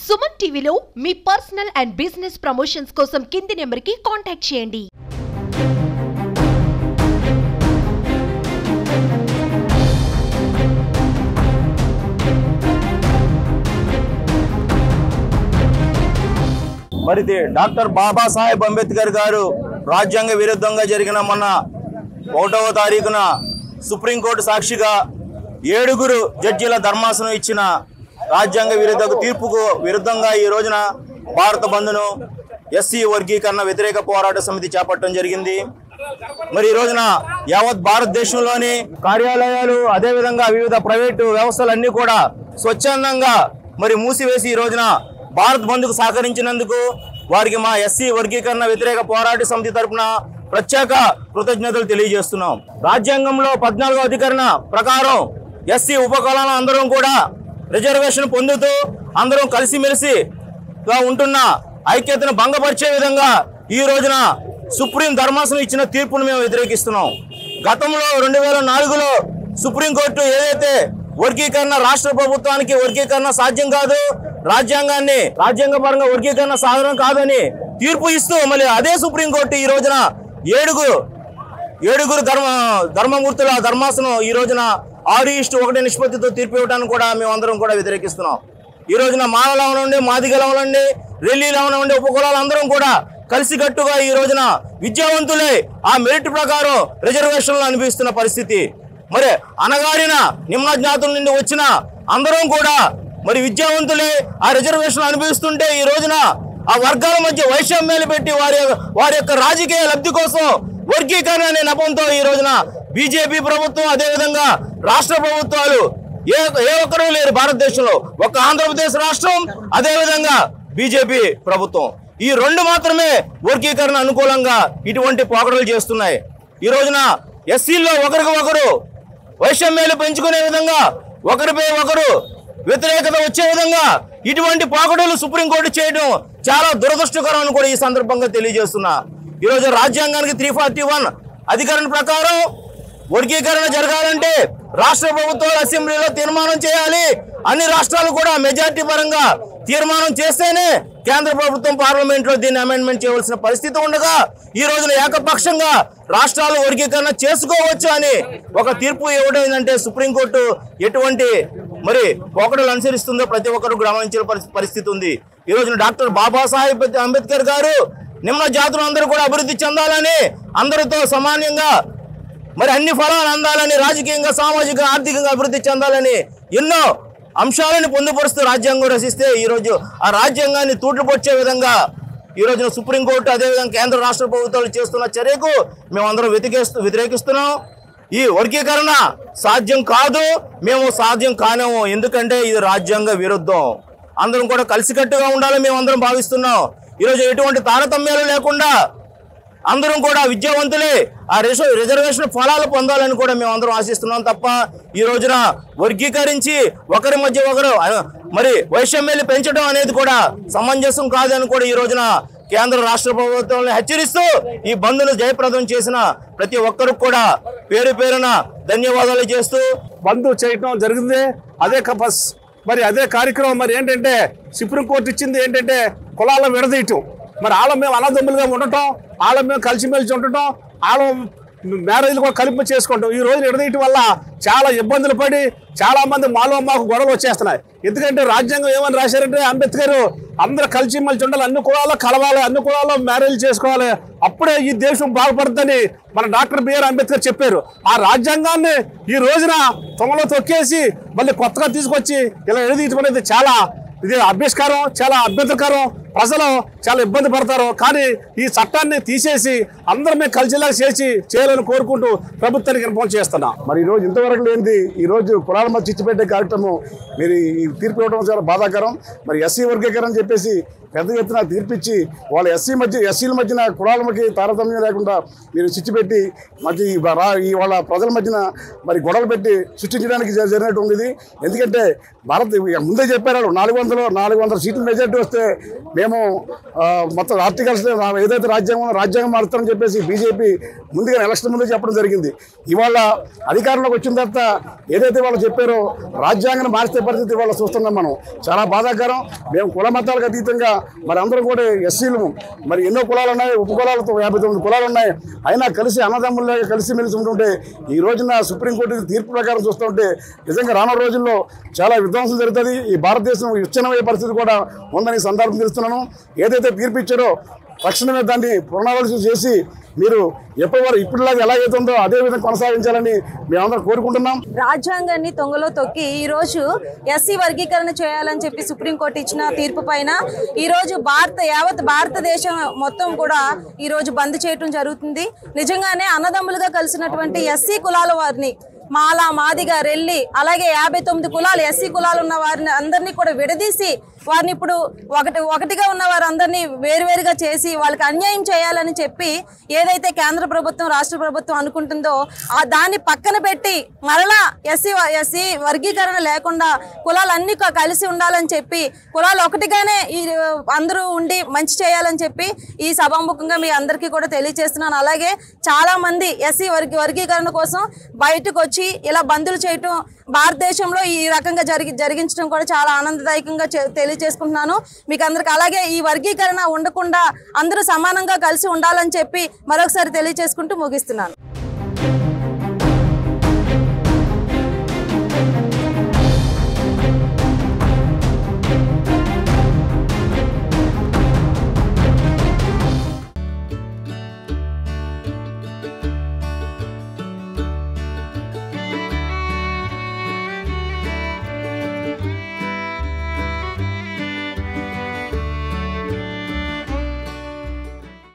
సుమన్ టీవీలో మీ personal and business promotions కోసం కింది నెంబర్కి కాంటాక్ట్ చేయండి. మరి డాక్టర్ బాబాసాహెబ్ అంబేద్కర్ గారు రాజ్యాంగ విరుద్ధంగా జరిగిన మొన్న 1వ తారీఖున సుప్రీంకోర్టు సాక్షిగా 7 జడ్జీల ధర్మాసనం ఇచ్చిన రాజ్యాంగ విరుద్ధ తీర్పుకు విరుద్ధంగా ఈ రోజున భారత బంద్ను ఎస్సీ వర్గీకరణ వ్యతిరేక పోరాట సమితి చేపట్టడం జరిగింది. మరి ఈ రోజున యావత్ భారతదేశంలోని కార్యాలయాలు అదేవిధంగా వివిధ ప్రైవేటు వ్యవస్థలన్నీ కూడా స్వచ్ఛందంగా మరి మూసివేసి ఈ రోజున భారత్ బంద్కు సహకరించినందుకు వారికి మా ఎస్సీ వర్గీకరణ వ్యతిరేక పోరాట సమితి తరఫున ప్రత్యేక కృతజ్ఞతలు తెలియజేస్తున్నాం. రాజ్యాంగంలో 14వ అధికరణ ప్రకారం ఎస్సీ ఉపకులాలను అందరం కూడా రిజర్వేషన్ పొందుతూ అందరం కలిసిమెలిసిగా ఉంటున్న ఐక్యతను భంగపరిచే విధంగా ఈ రోజున సుప్రీం ధర్మాసనం ఇచ్చిన తీర్పును మేము వ్యతిరేకిస్తున్నాం. గతంలో 2004లో సుప్రీంకోర్టు ఏదైతే వర్గీకరణ రాష్ట్ర ప్రభుత్వానికి వర్గీకరణ సాధ్యం కాదు, రాజ్యాంగపరంగా వర్గీకరణ సాధనం కాదని తీర్పు ఇస్తూ మళ్ళీ అదే సుప్రీంకోర్టు ఈ రోజున ఏడుగురు ధర్మమూర్తుల ధర్మాసనం ఈ రోజున 6:1 నిష్పత్తితో తీర్పు ఇవ్వడానికి కూడా మేమందరం కూడా వ్యతిరేకిస్తున్నాం. ఈ రోజున మాలలు అవనండి, మాదిగలు అవనండి, రెల్లీలు అవనండి, ఉపకులాలు అందరం కూడా కలిసికట్టుగా ఈ రోజున విద్యావంతులే ఆ మెరిట్ ప్రకారం రిజర్వేషన్లు అనిపిస్తున్న పరిస్థితి. మరి అనగారిన నిమ్న జ్ఞాతుల నుండి వచ్చిన అందరం కూడా మరి విద్యావంతులే ఆ రిజర్వేషన్లు అనుభవిస్తుంటే ఈ రోజున ఆ వర్గాల మధ్య వైషమ్యాలు పెట్టి వారి యొక్క రాజకీయ లబ్ధి కోసం వర్గీకరణ అనే నెపంతో ఈ రోజున బీజేపీ ప్రభుత్వం అదేవిధంగా రాష్ట్ర ప్రభుత్వాలు ఏ ఒక్కరూ లేరు భారతదేశంలో, ఒక ఆంధ్రప్రదేశ్ రాష్ట్రం అదేవిధంగా బీజేపీ ప్రభుత్వం, ఈ 2 మాత్రమే వర్గీకరణ అనుకూలంగా ఇటువంటి పోకడలు చేస్తున్నాయి. ఈ రోజున ఎస్సీల్లో ఒకరికి ఒకరు వైషమ్యాలు పెంచుకునే విధంగా ఒకరిపై ఒకరు వ్యతిరేకత వచ్చే విధంగా ఇటువంటి పోకడలు సుప్రీంకోర్టు చేయడం చాలా దురదృష్టకరం అని కూడా ఈ సందర్భంగా తెలియజేస్తున్నా. ఈరోజు రాజ్యాంగానికి 341 అధికరణ ప్రకారం వర్గీకరణ జరగాలంటే రాష్ట్ర ప్రభుత్వాలు అసెంబ్లీలో తీర్మానం చేయాలి. అన్ని రాష్ట్రాలు కూడా మెజార్టీ పరంగా తీర్మానం చేస్తేనే కేంద్ర ప్రభుత్వం పార్లమెంట్లో దీన్ని అమెండ్మెంట్ చేయవలసిన పరిస్థితి ఉండగా ఈ రోజున ఏకపక్షంగా రాష్ట్రాలు వర్గీకరణ చేసుకోవచ్చు అని ఒక తీర్పు ఇవ్వడం ఏంటంటే సుప్రీంకోర్టు ఎటువంటి మరి పోకడలు అనుసరిస్తుందో ప్రతి ఒక్కరు గమనించిన పరిస్థితి ఉంది. ఈ రోజున డాక్టర్ బాబాసాహెబ్ అంబేద్కర్ గారు నిమ్న జాతులు అందరూ కూడా అభివృద్ధి చెందాలని, అందరితో సమానంగా మరి అన్ని ఫలాలు అందాలని, రాజకీయంగా సామాజిక ఆర్థికంగా అభివృద్ధి చెందాలని ఎన్నో అంశాలను పొందుపరుస్తూ రాజ్యాంగం రచిస్తే ఈరోజు ఆ రాజ్యాంగాన్ని తూట్లుపొచ్చే విధంగా ఈ రోజున సుప్రీంకోర్టు అదేవిధంగా కేంద్ర రాష్ట్ర ప్రభుత్వాలు చేస్తున్న చర్యకు మేమందరం వ్యతిరేకిస్తున్నాం. ఈ వర్గీకరణ సాధ్యం కాదు, మేము సాధ్యం కానేమో, ఎందుకంటే ఇది రాజ్యాంగ విరుద్ధం. అందరం కూడా కలిసికట్టుగా ఉండాలని మేమందరం భావిస్తున్నాం. ఈరోజు ఎటువంటి తారతమ్యాలు లేకుండా అందరం కూడా విద్యావంతులే ఆ రిజర్వేషన్ ఫలాలు పొందాలని కూడా మేము అందరం ఆశిస్తున్నాం తప్ప ఈ రోజున వర్గీకరించి ఒకరి మధ్య ఒకరు మరి వైషమ్యాలు పెంచడం అనేది కూడా సమంజసం కాదని కూడా ఈ రోజున కేంద్ర రాష్ట్ర ప్రభుత్వాలను హెచ్చరిస్తూ ఈ బంద్ను జయప్రదం చేసిన ప్రతి ఒక్కరికి కూడా పేరు పేరున ధన్యవాదాలు చేస్తూ బంద్ చేయడం జరిగింది. అదే కార్యక్రమం మరి ఏంటంటే సుప్రీంకోర్టు ఇచ్చింది ఏంటంటే కులాల విడదీయటం, మరి వాళ్ళ మేము అన్నదమ్ములుగా ఉండటం, వాళ్ళ మేము కలిసిమెలిసి ఉండటం, వాళ్ళ మ్యారేజ్లు కూడా కలిపి చేసుకుంటాం. ఈ రోజు విడదీయటం వల్ల చాలా ఇబ్బందులు పడి చాలా మంది మాకు గొడవలు వచ్చేస్తున్నాయి. ఎందుకంటే రాజ్యాంగం ఏమని రాశారంటే అంబేద్కర్ అందరూ కలిసిమెలిసి ఉండాలి, అన్ని కులాల్లో కలవాలి, అన్ని కులాల్లో మ్యారేజ్ చేసుకోవాలి, అప్పుడే ఈ దేశం బాగుపడుతుందని మన డాక్టర్ బిఆర్ అంబేద్కర్ చెప్పారు. ఆ రాజ్యాంగాన్ని ఈ రోజున తొంగలో తొక్కేసి మళ్ళీ కొత్తగా తీసుకొచ్చి ఇలా విడదీయటం అనేది చాలా ఇది అభ్యస్కరం, చాలా అభ్యంతరకరం, ప్రజలు చాలా ఇబ్బంది పడతారు. కానీ ఈ చట్టాన్ని తీసేసి అందరమే కలిసిలా చేయాలని కోరుకుంటూ ప్రభుత్వానికి ఇన్ఫార్మ్ చేస్తున్నా. మరి ఈరోజు ఇంతవరకు లేనిది ఈరోజు కులాల మధ్య చిచ్చుపెట్టే కార్యక్రమం మీరు ఈ తీర్పు ఇవ్వడం చాలా బాధాకరం. మరి ఎస్సీ వర్గీకరణ చెప్పేసి పెద్ద ఎత్తున తీర్పిచ్చి వాళ్ళ ఎస్సీల మధ్యన కులాల మధ్య తారతమ్యం లేకుండా మీరు చిచ్చు పెట్టి మధ్య ఈ వాళ్ళ ప్రజల మధ్యన మరి గొడవలు పెట్టి సృష్టించడానికి జరిగినట్టు ఉంది ఇది. ఎందుకంటే ముందే చెప్పారు 400 సీట్ల మెజార్టీ వస్తే మేము మొత్తం ఆర్టికల్స్ ఏదైతే రాజ్యాంగం మారుస్తామని చెప్పేసి బీజేపీ ముందుగా ఎలక్షన్ ముందే చెప్పడం జరిగింది. ఇవాళ అధికారంలోకి వచ్చిన తర్వాత ఏదైతే వాళ్ళు చెప్పారో రాజ్యాంగాన్ని మార్చే పరిస్థితి ఇవాళ చూస్తున్నాం మనం. చాలా బాధాకరం. మేము కుల మతాలకు అతీతంగా మరి అందరం కూడా ఎస్సీలు మరి ఎన్నో కులాలు ఉన్నాయి, ఉపకులాలతో 59 కులాలు ఉన్నాయి. అయినా కలిసి అన్నదమ్ముల్లాగా కలిసిమెలిసి ఉంటుంటే ఈ రోజున సుప్రీంకోర్టు తీర్పు ప్రకారం చూస్తుంటే నిజంగా రానున్న రోజుల్లో చాలా విధ్వంసం జరుగుతుంది. ఈ భారతదేశం విచ్ఛిన్నమయ్యే పరిస్థితి కూడా ఉందని సందర్భం తెలుస్తున్నాను. ఏదైతే తీర్పు ఇచ్చారో తక్షణమే దాన్ని పునరాలోచన చేసి మీరు ఇప్పటిలాగా ఎలాగైతే ఉందో అదే విధంగా కొనసాగించాలని మేమందరం కోరుకుంటున్నాం. రాజ్యాంగాన్ని తొంగలో తొక్కి ఈ రోజు ఎస్సీ వర్గీకరణ చేయాలని చెప్పి సుప్రీంకోర్టు ఇచ్చిన తీర్పు పైన ఈ రోజు యావత్ భారతదేశం మొత్తం కూడా ఈ రోజు బంద్ చేయడం జరుగుతుంది. నిజంగానే అన్నదమ్ములుగా కలిసినటువంటి ఎస్సీ కులాల వారిని మాల, మాదిగ, రెల్లి అలాగే 59 కులాలు ఎస్సీ కులాలు ఉన్న వారిని అందరినీ కూడా విడదీసి వారిని ఇప్పుడు ఒకటిగా ఉన్న వారందరినీ వేరువేరుగా చేసి వాళ్ళకి అన్యాయం చేయాలని చెప్పి ఏదైతే కేంద్ర ప్రభుత్వం రాష్ట్ర ప్రభుత్వం అనుకుంటుందో దాన్ని పక్కన పెట్టి మరలా ఎస్సీ వర్గీకరణ లేకుండా కులాలన్నీ కలిసి ఉండాలని చెప్పి కులాలు ఒకటిగానే అందరూ ఉండి మంచి చేయాలని చెప్పి ఈ సభాముఖంగా మీ అందరికీ కూడా తెలియజేస్తున్నాను. అలాగే చాలా మంది ఎస్సీ వర్గీకరణ కోసం బయటకు వచ్చి ఇలా బందులు చేయటం భారతదేశంలో ఈ రకంగా జరిగించడం కూడా చాలా ఆనందదాయకంగా తెలియజేసుకుంటున్నాను మీకు అందరికి. అలాగే ఈ వర్గీకరణ ఉండకుండా అందరూ సమానంగా కలిసి ఉండాలని చెప్పి మరొకసారి తెలియజేసుకుంటూ ముగిస్తున్నాను.